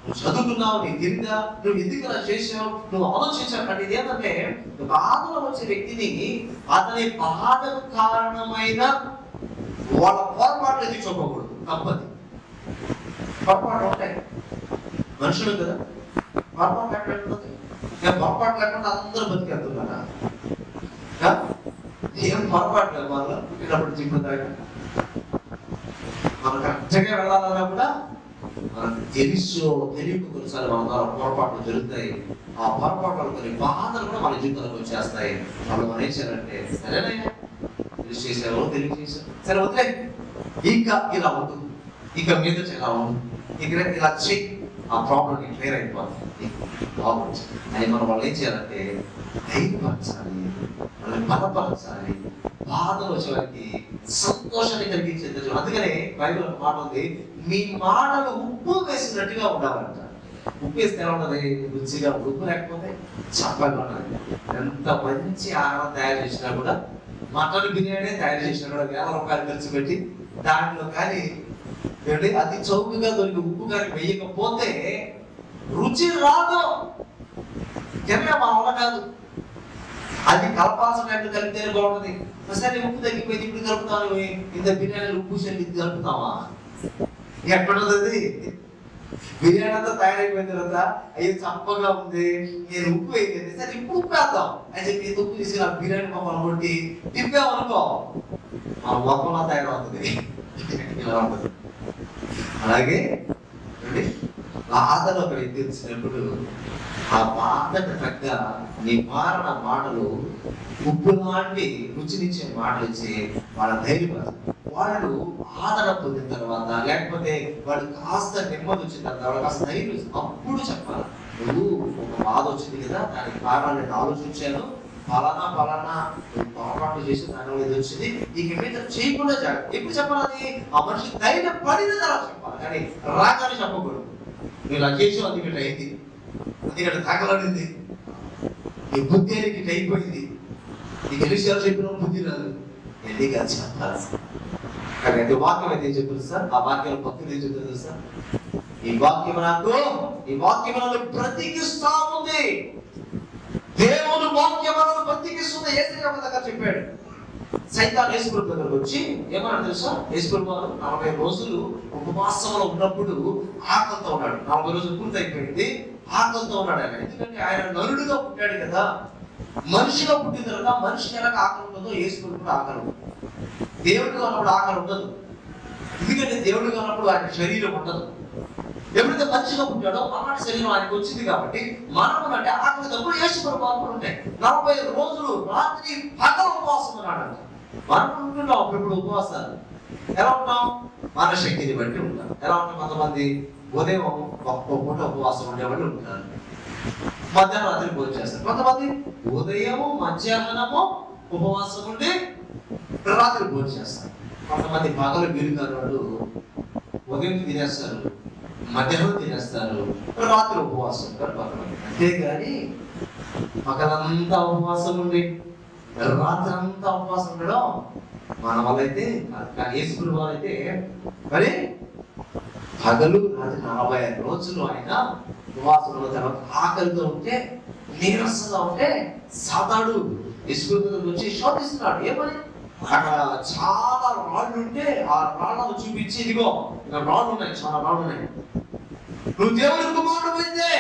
నువ్వు చదువుకున్నావు, నీకు తిరిగా, నువ్వు ఎందుకు ఇలా చేసావు, నువ్వు ఆలోచించావు. అంటే ఇదేంటంటే బాధలో వచ్చే వ్యక్తిని అతని బాధకు కారణమైన వాళ్ళ పొరపాట్లు ఎదుగు చూపకూడదు, తప్పది. పొరపాటు ఉంటాయి, మనుషులు కదా, పొరపాటు ఎక్కడ ఉంటుంది. పొరపాటు లేకుండా అందరూ బతికేస్తున్నారా? ఏం పొరపాటు లేదు వాళ్ళు పుట్టినప్పుడు జిమ్ము దాకా. మనం కరెక్ట్గా వెళ్ళాలన్నా కూడా మనకు తెలియకు కొన్నిసార్లు మన ద్వారా పొరపాట్లు జరుగుతాయి. ఆ పొరపాట్లు కొన్ని బాధలు కూడా మన జీవితంలోకి వచ్చేస్తాయి. వాళ్ళు మనం ఏం చేయాలంటే, సరేనే తెలియజేశారు, సరే వదిలే, ఇంకా ఇలా ఉంటుంది, ఇక మీద ఇలా ఉంటుంది, ఇక్కడ ఇలా చెయ్యి, ఆ ప్రాబ్లం క్లియర్ అయిపోతుంది బాగుంది అని మనం వాళ్ళు ఏం చేయాలంటే ధైర్యపరచాలి, వాళ్ళని బలపరచాలి. బాధలు వచ్చేవారికి సంతోషాన్ని కలిగించేది. అందుకనే బైబిల్ ఒక మాట ఉంది, మీ మాటలు ఉప్పు వేసినట్టుగా ఉండాలంట. ఉప్పు వేస్తే ఎలా ఉంటుంది? రుచిగా. ఉప్పు లేకపోతే చప్పగా ఉన్నది. ఎంత మంచి ఆహారం తయారు చేసినా కూడా, మటన్ బిర్యానీ తయారు చేసినా కూడా వేల రూపాయలు ఖర్చు పెట్టి దాంట్లో కానీ అతి చౌకగా దొరికి ఉప్పు కానీ వేయకపోతే రుచి రాదు. జన్మ మా వల్ల కాదు. అది కలపాల్సినట్టు కలిపితేనే బాగుంటుంది. సరే ఉప్పు తగ్గిపోయింది, ఇప్పుడు కలుపుతాను, ఇంత బిర్యానీలు ఉప్పు చెల్లి కలుపుతామా? ఎక్కడుంది? బిర్యానీ అంతా తయారైపోయిన తర్వాత అయ్యో చప్పగా ఉంది, నేను ఉప్పు వేయలేదు, సరే ఇప్పుడు ఉప్పు వేద్దాం అని చెప్పి ఉప్పు తీసి నా బిర్యానీ మొక్కలు కొట్టి తిప్పామనుకో, మన మొక్కలా తయారవుతుంది. ఇలా ఉంటుంది. అలాగే బాధలో ఒక వ్యక్తి వచ్చినప్పుడు ఆ బాధకు తగ్గ నివారణ మాటలు, ఉప్పు లాంటి రుచినిచ్చే మాటలు ఇచ్చి వాళ్ళ ధైర్యపరచాలి. వాళ్ళు ఆదరణ పొందిన తర్వాత, లేకపోతే వాళ్ళు కాస్త నెమ్మది వచ్చిన తర్వాత వాళ్ళు కాస్త ధైర్యం అప్పుడు చెప్పాలి. నువ్వు ఒక బాధ వచ్చింది కదా, దానికి కారణాలు నేను ఆలోచించాను, ఫలానా పొరపాటు చేసి దానివల్ల ఇది వచ్చింది, ఇక మీద చేయకుండా జాగ్రత్త. ఎప్పుడు చెప్పాలి? ఆ మనిషి ధైర్యం పడిన తర్వాత చెప్పాలి, కానీ రాగానే చెప్పకూడదు. నువ్వు ఇలా చేసావు, అది ఇక్కడ అయింది, అది ఇక్కడ తగలడింది, నీ బుద్ధి అనేది ఇటు అయిపోయింది, నీకు ఎన్నిసార్లు చెప్పిన బుద్ధి రాదు, ఎన్ని కాదు చెప్పాలి. కానీ అది వాక్యం అయితే చెప్తుంది సార్. ఆ వాక్యంలో భక్తులు ఏం చెప్తుంది సార్? ఈ వాక్యం నాకు బ్రతికిస్తా ఉంది. దేవుడు వాక్యం బ్రతికిస్తుంది. యేసయ్య దగ్గర చెప్పాడు. సైతాన్ యేసుప్రభు దగ్గరకు వచ్చి ఏమన్నా తెలుసా? యేసుప్రభు 40 రోజులు ఉపవాసంలో ఉన్నప్పుడు ఆకలితో ఉన్నాడు. 40 రోజులు పూర్తి అయిపోయింది, ఆకలితో ఉన్నాడు ఆయన. ఎందుకంటే ఆయన నరుడుగా పుట్టాడు కదా. మనిషిగా పుట్టిన తర్వాత మనిషికి ఎలా ఆకలి ఉంటుందో యేసుప్రభు కూడా ఆకలి ఉంటుంది. దేవుడిగా ఉన్నప్పుడు ఆకలి ఉండదు, ఎందుకంటే దేవుడిగా ఉన్నప్పుడు ఆయన శరీరం ఉండదు. ఎప్పుడైతే మనిషిగా పుట్టాడో అలాంటి శరీరం ఆయనకు వచ్చింది కాబట్టి మనము అంటే ఆకలి తప్పుడు యేసుప్రభు ఆత్మలు ఉంటాయి. 40 రోజులు రాత్రి పగలు ఉపవాసం ఉన్నాడు. మనం ఉంటున్నాం ఇప్పుడు ఉపవాసాలు. ఎలా ఉంటాం? మన శక్తిని బట్టి ఉంటాం. ఎలా ఉంటాం? కొంతమంది ఉదయం ఒక్క పూట ఉపవాసం ఉండేవాళ్ళు ఉంటారు, మధ్యాహ్నం రాత్రి భోజనం చేస్తారు. కొంతమంది ఉదయము మధ్యాహ్నము ఉపవాసం ఉండి రాత్రి భోజనం చేస్తారు. కొంతమంది పగలు బిరుగారు వాళ్ళు ఉదయం తినేస్తారు, మధ్యాహ్నం తినేస్తారు, రాత్రి ఉపవాసం ఉంటారు కొంతమంది. అంతేగాని పగలంతా ఉపవాసం ఉండి రాత్రి అంతా ఉపవాసం ఉండడం మన వల్ల అయితే కానీ యేసుప్రభు అయితే మరి పగలు రాత్రి 45 రోజులు ఆయన ఉపవాసం ఉన్న తర్వాత ఆకలితో ఉంటే, నీరసంగా ఉంటే సాతాడు యేసుప్రభు వచ్చి శోధిస్తున్నాడు. ఏమని? అక్కడ చాలా రాళ్ళు ఉంటే ఆ రాళ్ళను చూపించి, ఇదిగో ఇక్కడ రాళ్ళు ఉన్నాయి, చాలా రాళ్ళు ఉన్నాయి, నువ్వు దేవుని కుమారుడు అయితే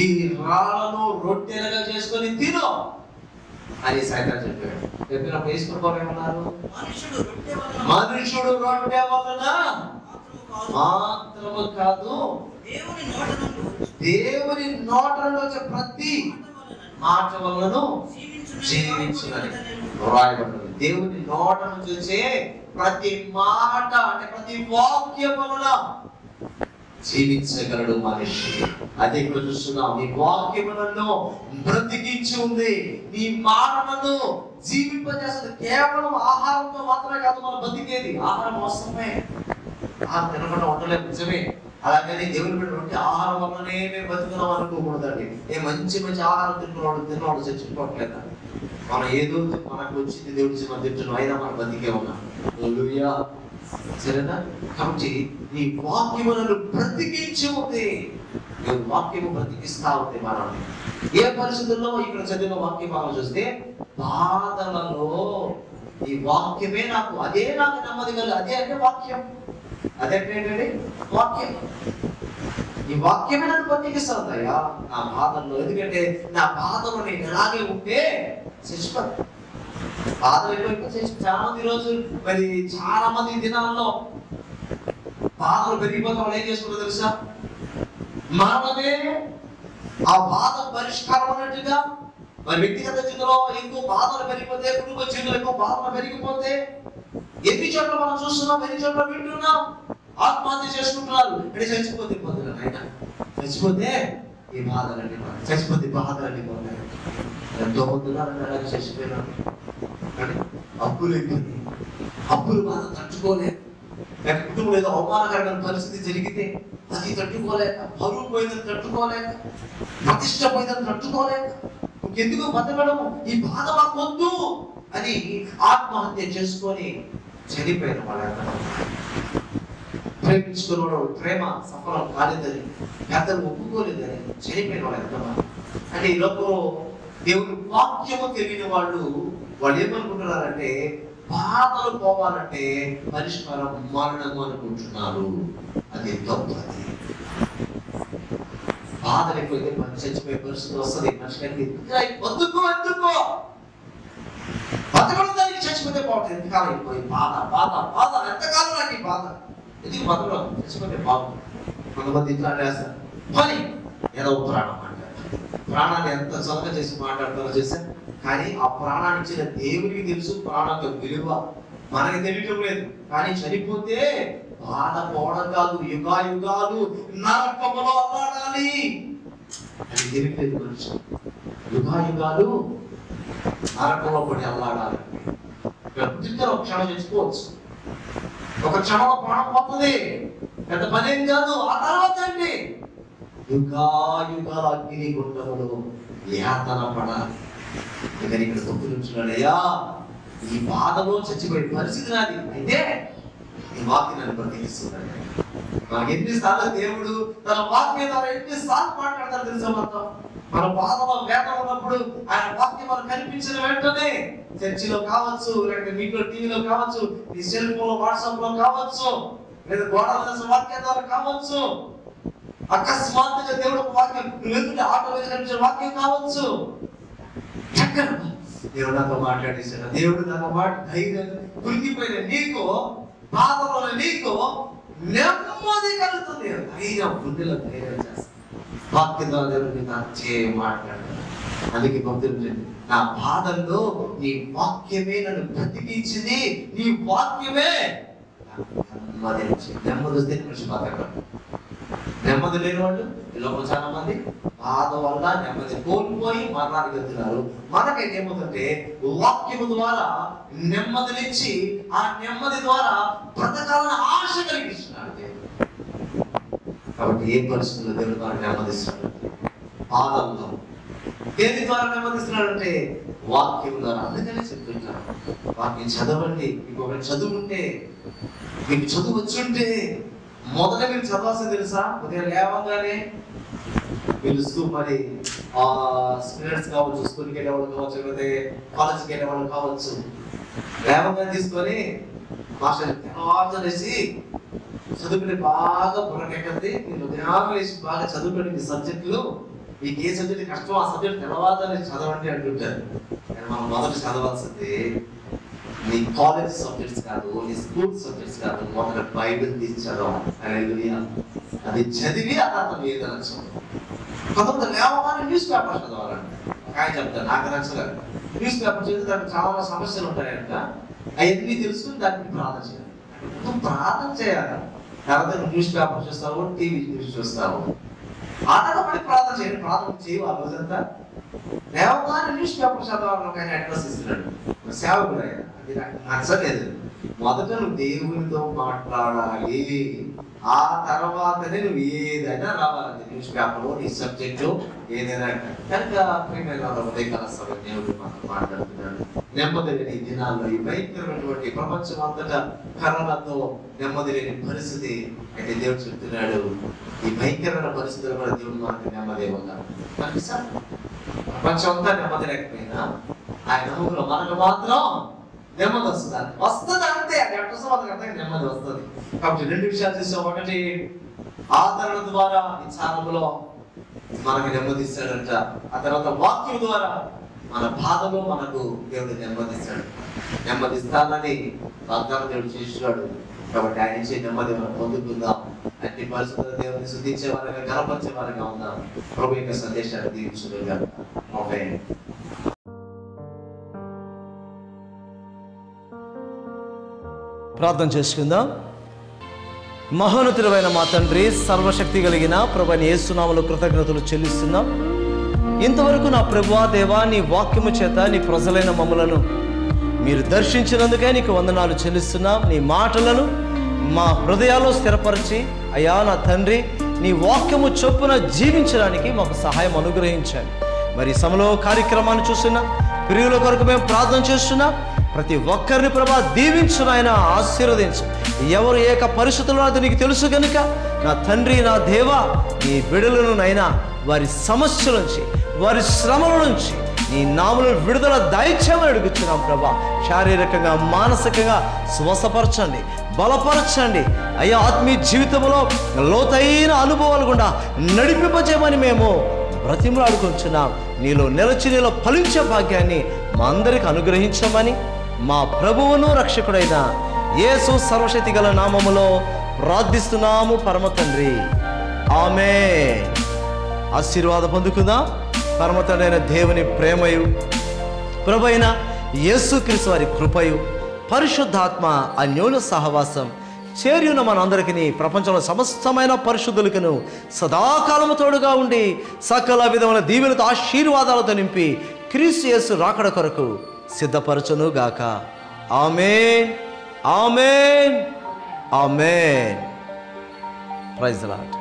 ఈ రాళ్ళను రొట్టెలుగా చేసుకొని తిను అని సైతాన్ చెప్పాడు. చెప్పినప్పుడు యేసుప్రభు ఏమన్నారు? మనుషుడు రొట్టె వలన మాత్రము కాదు, దేవుని నోట నుండి వచ్చే ప్రతి మాట వలన జీవించునని రాయబడింది. దేవుని నోట నుంచి వచ్చే ప్రతి మాట అంటే ప్రతి వాక్యం వలన జీవించగలడు మనిషి. అదే ఇక్కడ చూస్తున్నాం. నీ వాక్యములను బ్రతికించి ఉంది, నీ మాటలను జీవింపజేస్తుంది. కేవలం ఆహారంతో మాత్రమే కాదు మనం బతికేది. ఆహారం అవసరమే, ఆహారం తినకుండా ఉండలేదు, నిజమే. అలాగని దేవుని పెట్టినటువంటి ఆహారం వల్లనే మేము బతుకున్నాం అనుకోకూడదండి. మంచి ఆహారం తిన్నవాడు చచ్చిపోవట్లేదా? మనం ఏదో మనకు వచ్చింది దేవుడి మనం తింటున్నాం, అయినా మనం బతికే ఉన్నాం. హల్లెలూయా. సరేనా? కాబట్టి నీ వాక్యములను బ్రతికించి ఉంది. వాక్యము బ్రతికిస్తా ఉంది మనల్ని. ఏ పరిస్థితుల్లో ఇక్కడ చదివిన వాక్య భాగం చూస్తే, బాధలలో ఈ వాక్యమే నాకు, అదే నాకు నెమ్మది కలి. అదే అంటే వాక్యం. అదే ఏంటండి? వాక్యం. ఈ వాక్యమే నన్ను బతికిస్తుందయ్యా నా బాధల్లో. ఎందుకంటే నా బాధలో నేను ఎలాగే ఉంటే చచ్చిపోతాను. బాధలు ఎక్కువైపోతే చాలా మంది ఈరోజు మరి చాలా మంది దినాల్లో బాధలు పెరిగిపోతే వాళ్ళు ఏం చేసుకుంటారు తెలుసా? మనమే ఆ బాధ పరిష్కారం అన్నట్టుగా మరి వ్యక్తిగత జీవితంలో ఎక్కువ బాధలు పెరిగిపోతే, కుటుంబ జీవితంలో ఎక్కువ బాధలు పెరిగిపోతే ఎన్ని చోట్ల మనం చూస్తున్నాం, ఎన్ని చోట్ల వింటున్నాం, ఆత్మహత్య చేసుకుంటున్నారు. అంటే చచ్చిపోతే పొందుతారు ఆయన, చచ్చిపోతే ఈ బాధలన్నీ చచ్చిపోతే బాధలన్నీ పోతాయి. ఎంతో మంది అలాగే చచ్చిపోయినారు. అప్పులు అయిపోయింది, అప్పులు బాధ తట్టుకోలేదు. కుటుంబంలో ఏదో అవమానకరమైన పరిస్థితి జరిగితే అది తట్టుకోలేక, బరువు పోయిందని తట్టుకోలేక, ప్రతిష్ట పోయిందని తట్టుకోలేక, ఎందుకు బతకడం, ఈ బాధ మాకు వద్దు అని ఆత్మహత్య చేసుకొని చనిపోయిన వాళ్ళ ప్రేమించుకున్నాడు. ప్రేమ సఫలం కాలేదని, పెద్దలు ఒప్పుకోలేదని చనిపోయిన వాళ్ళు ఎంతమంది. అంటే ఈ లోకంలో దేవుని వాక్యము తెలియని వాళ్ళు ఏమనుకుంటున్నారంటే బాధలు పోవాలంటే పరిష్కారం మరణము అనుకుంటున్నారు. అది తప్పు. అది బాధలు ఎక్కువైతే మనిషి చచ్చిపోయే పరిస్థితి వస్తుంది. మనిషికి బతుకో బతకడం దానికి చచ్చిపోతే బాగుంటుంది. ఎంతకాలం అయిపోయి బాధ బాధ బాధ, ఎంతకాలం నాకు ఈ బాధ, ఎందుకు బతకడం, చచ్చిపోతే బాగుంది. కొంతమంది ఇట్లా వేస్తారు పని ఏదో ప్రాణం అంటారు. ప్రాణాన్ని ఎంత చదువు చేసి మాట్లాడతారో చేశారు. కానీ ఆ ప్రాణాన్ని ఇచ్చిన దేవుడికి తెలుసు ప్రాణం విలువ, మనకి తెలియటం లేదు. కానీ చనిపోతే బాధ పోవడం కాదు, యుగాలు నరకములో అల్లాడాలి అని తెలియలేదు మనిషి. యుగాలు నరకంలో పడి అల్లాడాలి. ఒక క్షణం చచ్చిపోవచ్చు, ఒక క్షణంలో ప్రాణం పోతుంది, పెద్ద పనేం కాదు. ఆ తర్వాత అండి యుగాల అగ్ని గుండములు యాతన పడాలి. ఇక్కడ తొక్కులుంటున్నాడయ్యా, ఈ బాధలో చచ్చిపోయే పరిస్థితి నాది. అయితే ఈ వాక్యం నన్ను బ్రతికిస్తున్నాడు. మనకి ఎన్నిసార్లు దేవుడు తన వాక్యం ద్వారా ఎన్నిసార్లు మాట్లాడతారు తెలుసా? మన బాధలో వేదన ఉన్నప్పుడు ఆయన వాక్యం మనకు కనిపించిన వెంటనే చర్చిలో కావచ్చు, లేకపోతే మీలో టీవీలో కావచ్చు, మీ సెల్ ఫోన్ లో వాట్సాప్ లో కావచ్చు, లేదా గోడ వాక్యం ద్వారా కావచ్చు, అకస్మాత్తుగా దేవుడు ఒక వాక్యం నువ్వు ఆటో మీద కనిపించిన వాక్యం కావచ్చు. దేవుడు నాతో మాట్లాడేశాడు. దేవుడు నాతో మాట ధైర్యం కురిగిపోయిన నీకు, బాధలో నీకు నెమ్మది కలుగుతుంది. ధైర్యం బుద్ధిలో ధైర్యం చేస్తాను. వాక్యం ద్వారా దేవుడు నాతో మాట్లాడాడు. అందుకే భక్తులు నా బాధల్లో నీ వాక్యమే నన్ను బ్రతికించింది, నీ వాక్యమే నెమ్మది వస్తే మనిషి బతకడు. నెమ్మది లేని వాళ్ళు లోపల చాలా మంది బాధ వల్ల నెమ్మది కోల్పోయి మరణానికి వెళ్తున్నారు. మనకైతే ఏమవుతుంటే వాక్యము ద్వారా నెమ్మదినిచ్చి ఆ నెమ్మది ద్వారా బ్రతకాలని ఆశ కలిగిస్తున్నాడు దేవుడు. కాబట్టి ఏ పరిస్థితుల్లో దేవుడు ద్వారా నెమ్మదిస్తున్నాడు? బాధల్లో. దేని ద్వారా నెమ్మదిస్తున్నాడంటే వాక్యం ద్వారా. అందుకనే చెప్తుంటాను, వాక్యం చదవండి. మీకు ఒక చదువు ఉంటే, మీకు చదువు వచ్చుంటే మొదట మీరు చదవాల్సింది తెలుసా? ఉదయం లేవగానే మీరు మరి స్టూడెంట్స్ కావచ్చు, స్కూల్కి వెళ్ళేవాళ్ళు కావచ్చు, లేకపోతే కాలేజ్కి వెళ్ళేవాళ్ళు కావచ్చు, లేవగానే తీసుకొని మాస్టర్ చెప్తే వేసి చదువుకుని బాగా బుర్రకెక్కద్ది. మీరు ఉదయం వేసి బాగా చదువుకోండి. మీ సబ్జెక్టులు మీకు ఏ సబ్జెక్ట్ కష్టం ఆ సబ్జెక్ట్ తెలవాలని చదవండి అంటుంటారు. కానీ మనం మొదట చదవాల్సింది నీ కాలేజ్ సబ్జెక్ట్స్ కాదు, నీ స్కూల్ సబ్జెక్ట్స్ కాదు. మొదట బైబిల్ తీసి చదవాలి. అది చదివి ఆ తర్వాత ఏదైనా చదవాలి. కొంతమంది లేవగానే న్యూస్ పేపర్ చదవాలంట. ఆయన చెప్తారు, నాకు నచ్చలేదు. న్యూస్ పేపర్ చదివితే దానికి చాలా సమస్యలు ఉంటాయంట. అవన్నీ తెలుసుకుని దానికి ప్రార్థన చేయాలి. నువ్వు ప్రార్థన చేయాలి. తర్వాత న్యూస్ పేపర్ చూస్తావు, టీవీ న్యూస్ చూస్తావు, ఆటోమేటిక్ ప్రార్థన చేయండి. ప్రార్థన చేయవు ఆ రోజంతా. లేవగానే న్యూస్ పేపర్ చదవాలని ఆయన అడ్రస్ ఇస్తున్నాడు. సేవకుడు ఆయన. అది నాకు నచ్చలేదు. మొదట నువ్వు దేవునితో మాట్లాడాలి, ఆ తర్వాతనే నువ్వు ఏదైనా రావాలి. న్యూస్ పేపర్ నీ సబ్జెక్టు ఏదైనా. కనుక ఉదయకాల సభ దేవుడు మాతో మాట్లాడుతున్నాడు. నెమ్మది లేని ఈ దినాల్లో, ఈ భయంకరమైనటువంటి ప్రపంచం అంతటా కరోనాతో నెమ్మది లేని పరిస్థితి అయితే దేవుడు చెప్తున్నాడు. ఈ భయంకరమైన పరిస్థితులు కూడా దేవుడు మనకు నెమ్మది ఉన్నాడు. ప్రపంచం అంతా నెమ్మది లేకపోయినా ఆయన నమ్మకంలో మనకు మాత్రం నెమ్మది వస్తుంది. వస్తుంది అంతే. అది అర్థం నెమ్మది వస్తుంది. కాబట్టి రెండు విషయాలు చూసాం. ఒకటి ఆదరణ ద్వారా విచారములో మనకు నెమ్మదిస్తాడంట. ఆ తర్వాత వాక్యం ద్వారా మన బాధలో మనకు దేవుడు నెమ్మదిస్తాడు. నెమ్మదిస్తానని వాగ్దానం దేవుడు చేస్తున్నాడు. కాబట్టి ఆయన ఇచ్చే నెమ్మది మనం పొందుకుందాం. అన్ని పరిస్థితుల దేవుని శుద్ధించే వారిగా, గర్వపరిచే వారిగా ఉందాం. ప్రభు యొక్క సందేశాన్ని దీవించుగా. ఆమేన్. ప్రార్థన చేసుకుందాం. మహోన్నతుడైన మా తండ్రి, సర్వశక్తి కలిగిన ప్రభువైన యేసు నామములో కృతజ్ఞతలు చెల్లిస్తున్నాం. ఇంతవరకు నా ప్రభువా దేవా, నీ వాక్యము చేత నీ ప్రజలైన మమ్మలను మీరు దర్శించినందుకే నీకు వందనాలు చెల్లిస్తున్నాం. నీ మాటలను మా హృదయాల్లో స్థిరపరిచి అయ్యా నా తండ్రి, నీ వాక్యము చొప్పున జీవించడానికి మాకు సహాయం అనుగ్రహించాలి. మరి సమలో కార్యక్రమాన్ని చూస్తున్నా ప్రియుల కొరకు మేము ప్రార్థన చేస్తున్నాం. ప్రతి ఒక్కరిని ప్రభా దీవించు నాయన, ఆశీర్వదించు. ఎవరు ఏక పరిస్థితుల్లో అది నీకు తెలుసు కనుక నా తండ్రి, నా దేవా, నీ బిడ్డలను నైనా వారి సమస్యల నుంచి, వారి శ్రమల నుంచి నీ నామములో విడుదల దయచేయమని అడుగుతున్నాం ప్రభా. శారీరకంగా, మానసికంగా స్వస్థపరచండి, బలపరచండి అయ్యా. ఆత్మీయ జీవితంలో లోతైన అనుభవాలు గుండా నడిపింపజేయమని మేము బ్రతిమలాడుకుంటున్నాం. నీలో నిలచి నీలో ఫలించే భాగ్యాన్ని మా అందరికి అనుగ్రహించమని మా ప్రభువును రక్షకుడైన యేసు సర్వశక్తి గల నామములో ప్రార్థిస్తున్నాము పరమ తండ్రి. ఆమేన్. ఆశీర్వాదం పొందుకుందాం. పరమ తండ్రి అయిన దేవుని ప్రేమయు, ప్రభువైన యేసుక్రీస్తు వారి కృపయు, పరిశుద్ధాత్మ అన్యోన్య సహవాసం చేరియున్న మనందరికీ, ప్రపంచంలో సమస్తమైన పరిశుద్ధులకును సదాకాలము తోడుగా ఉండి సకల విధమైన దీవెనతో ఆశీర్వాదాలతో నింపి క్రీస్తు యేసు రాకడ కొరకు సిద్ధపరచును గాక. Amen, amen, amen. Praise the lord.